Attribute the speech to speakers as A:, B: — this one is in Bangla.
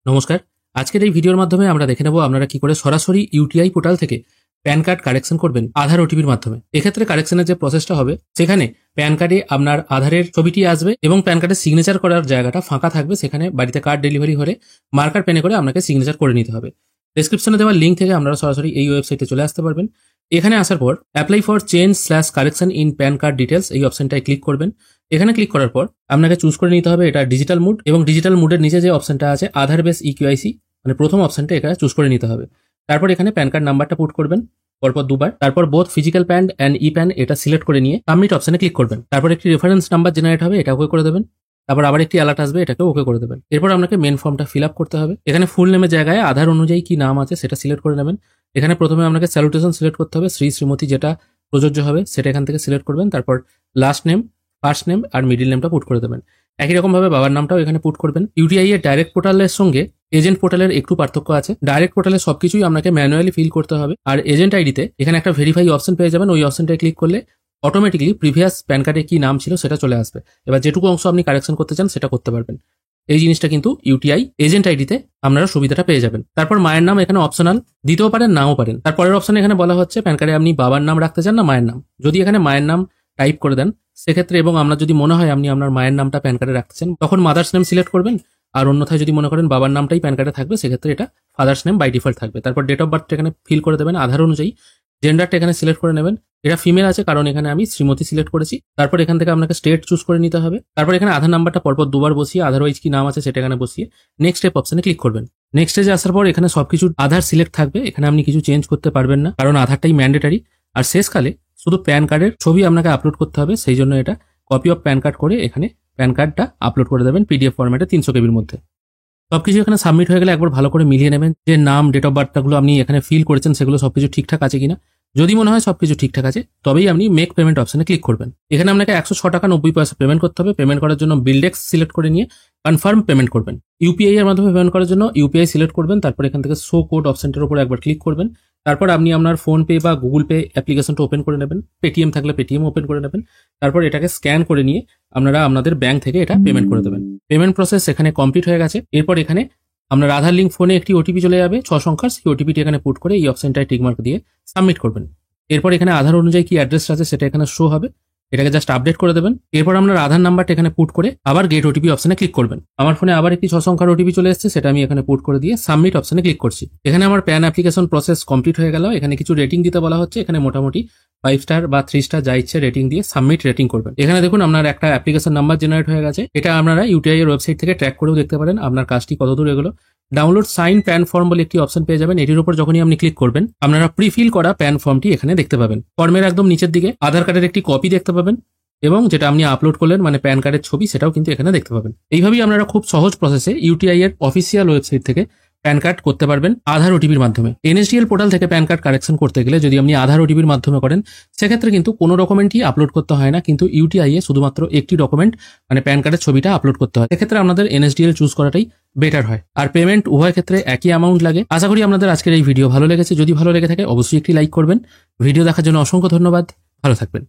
A: নমস্কার। আজকের এই ভিডিওর মাধ্যমে আমরা দেখে নেব আপনারা কি করে সরাসরি ইউটিআই পোর্টাল থেকে প্যান কার্ড কারেকশন করবেন আধার ওটিপির মাধ্যমে। এক্ষেত্রে কারেকশনের যে প্রসেসটা হবে সেখানে প্যান কার্ডে আপনার আধারের ছবিটি আসবে এবং প্যান কার্ডের সিগনেচার করার জায়গাটা ফাঁকা থাকবে। সেখানে বাড়িতে কার্ড ডেলিভারি হলে মার্কার পেনে করে আপনাকে সিগনেচার করে নিতে হবে। ডেসক্রিপশনে দেওয়া লিঙ্ক থেকে আপনারা সরাসরি এই ওয়েবসাইটে চলে আসতে পারবেন। এখানে আসার পর apply for change correction in PAN card details এই অপশনটায় ক্লিক করবেন। এখানে ক্লিক করার পর আপনাকে চুজ করে নিতে হবে এটা ডিজিটাল মুড, এবং ডিজিটাল মুডের নিচে যে অপশনটা আছে আধার বেস ইকিউআইসি মানে প্রথম অপশনটা এখানে চুজ করে নিতে হবে। তারপর এখানে প্যান কার্ড নাম্বারটা পুট করবেন পরপর দুবার। তারপর both physical pan and E pan এটা সিলেক্ট করে নিয়ে সাবমিট অপশনে ক্লিক করবেন। তারপর একটি রেফারেন্স নাম্বার জেনারেট হবে, এটা ওকে করে দেবেন। তারপর আবার একটি অ্যালার্ট আসবে, এটাকে ওকে করে দেবেন। এরপর আপনাকে মেন ফর্মটা ফিল আপ করতে হবে। এখানে ফুল নেমের জায়গায় আধার অনুযায়ী কি নাম আছে সেটা সিলেক্ট করে নেবেন। এখানে প্রথমে আপনাকে স্যালুটেশন সিলেক্ট করতে হবে, শ্রী শ্রীমতী যেটা প্রযোজ্য হবে সেটা এখান থেকে সিলেক্ট করবেন। তারপর লাস্ট নেম, ফার্স্ট নেম আর মিডিল নেমটা পুট করে দেবেন। একই রকম ভাবে বাবার নামটাও এখানে পুট করবেন। ইউটিআই এর ডাইরেক্ট পোর্টালের সঙ্গে এজেন্ট পোর্টালের একটু পার্থক্য আছে। ডাইরেক্ট পোর্টালে সবকিছুই আপনাকে ম্যানুয়ালি ফিল করতে হবে, আর এজেন্ট আইডিতে এখানে একটা ভেরিফাই অপশন পেয়ে যাবেন। ওই অপশনটায় ক্লিক করলে অটোমেটিকলি প্রিভিয়াস প্যান কার্ডে কি নাম ছিল সেটা চলে আসবে। এবার যেটুকু অংশ আপনি কারেকশন করতে চান সেটা করতে পারবেন। এই জিনিসটা কিন্তু ইউটিআই এজেন্ট আইডিতে আপনারা সুবিধাটা পেয়ে যাবেন। তারপর মায়ের নাম এখানে অপশনাল, দিতেও পারেন নাও পারেন। তারপরের অপশনে এখানে বলা হচ্ছে প্যান কার্ডে আপনি বাবার নাম রাখতে চান না মায়ের নাম। যদি এখানে মায়ের নাম টাইপ করে দেন সেক্ষেত্রে, এবং আপনার যদি মনে হয় আপনি আপনার মায়ের নামটা প্যান কার্ডে রাখতে চান, তখন মাদার্স নেম সিলেক্ট করবেন। আর অন্যথায় যদি মনে করেন বাবার নামটাই প্যান কার্ডে থাকবে সেক্ষেত্রে এটা ফাদার্স নেম বাই ডিফল্ট থাকবে। তারপর ডেট অফ বার্থটা এখানে ফিল করে দেবেন আধার অনুযায়ী। জেন্ডারটা এখানে সিলেক্ট করে নেবেন, এটা ফিমেল আছে কারণ এখানে আমি শ্রীমতী সিলেক্ট করেছি। তারপর এখান থেকে আপনাকে স্টেট চুজ করে নিতে হবে। তারপর এখানে আধার নাম্বারটা পরপর দুবার বসিয়ে আধারওয়াইজ কি নাম আছে সেটা এখানে বসিয়ে নেক্সট স্টেপ অপশনে ক্লিক করবেন। নেক্সট স্টেজে আসার পর এখানে সবকিছু আধার সিলেক্ট থাকবে, এখানে আপনি কিছু চেঞ্জ করতে পারবেন না কারণ আধারটাই ম্যান্ডেটারি। আর শেষকালে শুধু প্যান কার্ডের ছবি আপনাকে আপলোড করতে হবে, সেই জন্য এটা কপি অফ প্যান কার্ড করে এখানে প্যান কার্ডটা আপলোড করে দেবেন পিডিএফ ফরম্যাটে 300 কেবির মধ্যে। সবকিছু এখানে সাবমিট হয়ে গেলে একবার ভালো করে মিলিয়ে নেবেন যে নাম, ডেট অফ বার্থগুলো আপনি এখানে ফিল করেছেন সেগুলো সবকিছু ঠিকঠাক আছে কিনা। যদি মনে হয় সবকিছু ঠিকঠাক আছে তবেই আপনি মেক পেমেন্ট অপশনে ক্লিক করবেন। এখানে আপনাকে 106 টাকা 90 পয়সা পেমেন্ট করতে হবে। পেমেন্ট করার জন্য বিলডেক্স সিলেক্ট করে নিয়ে কনফার্ম পেমেন্ট করবেন। ইউপিআই এর মাধ্যমে পেমেন্ট করার জন্য ইউপিআই সিলেক্ট করবেন। তারপর এখান থেকে শো কোড অপশনটার উপর একবার ক্লিক করবেন। তারপর আপনি আপনার ফোন পে বা গুগল পে অ্যাপ্লিকেশনটা ওপেন করে নেবেন। পেটিএম থাকলে পেটিএম ওপেন করে নেবেন। তারপর এটাকে স্ক্যান করে নিয়ে আপনারা আপনাদের ব্যাংক থেকে এটা পেমেন্ট করে দেবেন। পেমেন্ট প্রসেস এখানে কমপ্লিট হয়ে গেছে। এরপর এখানে আপনার আধার লিঙ্ক ফোনে একটি ওটিপি চলে যাবে 6 সংখ্যার। সেই ওটিপিটি এখানে পুট করে এই অপশনটায় টিকমার্ক দিয়ে সাবমিট করবেন। এরপর এখানে আধার অনুযায়ী কি অ্যাড্রেস আছে সেটা এখানে শো হবে, এটাকে জাস্ট আপডেট করে দেবেন। এরপর আপনার আধার নাম্বারটা এখানে পুট করে আবার গেট ওটিপি অপশনে ক্লিক করবেন। আমার ফোনে আবার একটি 6 সংখ্যার ওটিপি চলে এসেছে, সেটা আমি এখানে পুট করে দিয়ে সাবমিট অপশনে ক্লিক করছি। এখানে আমার প্যান অ্যাপ্লিকেশন প্রসেস কমপ্লিট হয়ে গেল। এখানে কিছু রেটিং দিতে বলা হচ্ছে, এখানে মোটামুটি 5 স্টার বা 3 স্টার যা ইচ্ছে রেটিং দিয়ে সাবমিট রেটিং করবেন। এখানে দেখুন আপনার একটা অ্যাপ্লিকেশন নাম্বার জেনারেট হয়ে গেছে। এটা আপনারা ইউটিআই এর ওয়েবসাইট থেকে ট্র্যাক করেও দেখতে পারেন আপনার কাজটি কতদূর এগুলো। ডাউনলোড সাইন প্যান ফর্ম বলে একটি অপশন পেয়ে যাবেন। এটির উপর যখনই আপনি ক্লিক করবেন আপনারা প্রিফিল করা প্যান ফর্মটি এখানে দেখতে পাবেন। ফর্মের একদম নিচের দিকে আধার কার্ডের একটি কপি দেখতে পাবেন, এবং যেটা আপনি আপলোড করলেন মানে প্যান কার্ডের ছবি সেটাও কিন্তু এখানে দেখতে পাবেন। এইভাবেই আপনারা খুব সহজ প্রসেসে ইউটিআই এর অফিসিয়াল ওয়েবসাইট থেকে প্যান কার্ড করতে পারবেন আধার ওটিপির মাধ্যমে। এনএসডিএল পোর্টাল থেকে প্যান কার্ড কারেকশন করতে গেলে যদি আপনি আধার ওটিপির মাধ্যমে করেন সেক্ষেত্রে কিন্তু কোনো ডকুমেন্টই আপলোড করতে হয় না, কিন্তু ইউটিআই এ শুধুমাত্র একটি ডকুমেন্ট মানে প্যান কার্ডের ছবিটা আপলোড করতে হয়। সেক্ষেত্রে আপনাদের এনএসডিএল চুজ করাটাই বেটার হয়। আর পেমেন্ট উভয় ক্ষেত্রে একই অ্যামাউন্ট লাগে। আশা করি আপনাদের আজকের এই ভিডিও ভালো লেগেছে। যদি ভালো লেগে থাকে অবশ্যই একটি লাইক করবেন। ভিডিও দেখার জন্য অসংখ্য ধন্যবাদ। ভালো থাকবেন।